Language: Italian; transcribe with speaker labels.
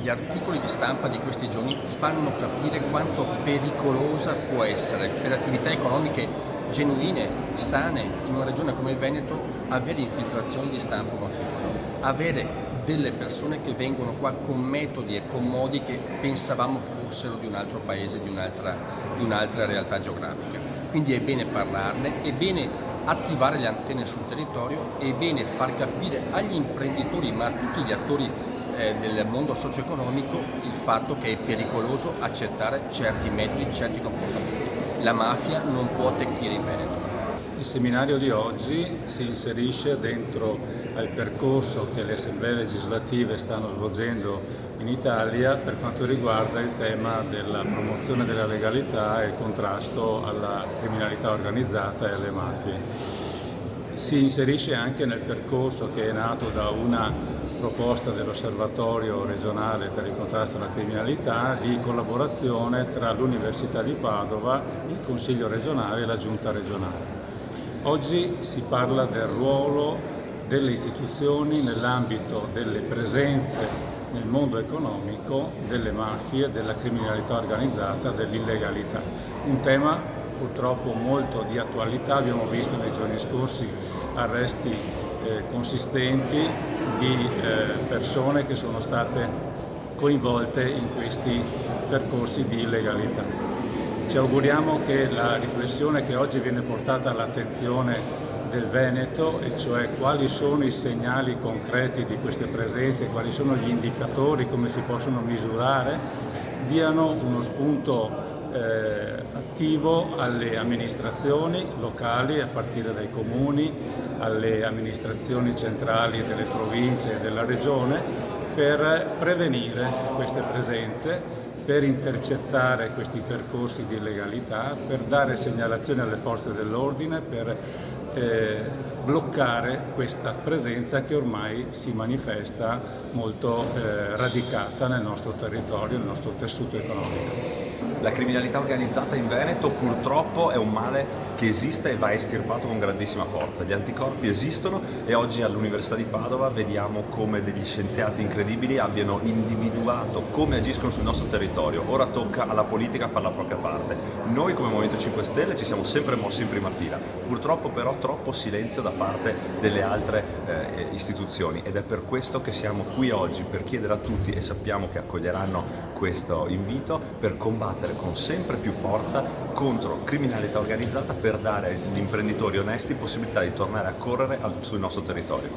Speaker 1: gli articoli di stampa di questi giorni fanno capire quanto pericolosa può essere per attività economiche genuine, sane, in una regione come il Veneto, avere infiltrazioni di stampo mafioso, avere delle persone che vengono qua con metodi e con modi che pensavamo fossero di un altro paese, di un'altra realtà geografica. Quindi è bene parlarne, è bene attivare le antenne sul territorio, è bene far capire agli imprenditori, ma a tutti gli attori del mondo socio-economico, il fatto che è pericoloso accettare certi metodi, certi comportamenti. La mafia non può attecchire in Veneto.
Speaker 2: Il seminario di oggi si inserisce dentro al percorso che le assemblee legislative stanno svolgendo in Italia per quanto riguarda il tema della promozione della legalità e il contrasto alla criminalità organizzata e alle mafie. Si inserisce anche nel percorso che è nato da una proposta dell'Osservatorio regionale per il contrasto alla criminalità di collaborazione tra l'Università di Padova, il Consiglio regionale e la Giunta regionale. Oggi si parla del ruolo delle istituzioni nell'ambito delle presenze nel mondo economico delle mafie, della criminalità organizzata, dell'illegalità. Un tema purtroppo molto di attualità, abbiamo visto nei giorni scorsi arresti consistenti di persone che sono state coinvolte in questi percorsi di illegalità. Ci auguriamo che la riflessione che oggi viene portata all'attenzione del Veneto, e cioè quali sono i segnali concreti di queste presenze, quali sono gli indicatori, come si possono misurare, diano uno spunto attivo alle amministrazioni locali, a partire dai comuni, alle amministrazioni centrali delle province e della regione, per prevenire queste presenze, per intercettare questi percorsi di illegalità, per dare segnalazioni alle forze dell'ordine, per bloccare questa presenza che ormai si manifesta molto radicata nel nostro territorio, nel nostro tessuto economico.
Speaker 3: La criminalità organizzata in Veneto purtroppo è un male che esiste e va estirpato con grandissima forza. Gli anticorpi esistono e oggi all'Università di Padova vediamo come degli scienziati incredibili abbiano individuato come agiscono sul nostro territorio. Ora tocca alla politica fare la propria parte. Noi come Movimento 5 Stelle ci siamo sempre mossi in prima fila. Purtroppo però troppo silenzio da parte delle altre istituzioni, ed è per questo che siamo qui oggi, per chiedere a tutti, e sappiamo che accoglieranno questo invito, per combattere con sempre più forza contro criminalità organizzata, per dare agli imprenditori onesti possibilità di tornare a correre sul nostro territorio.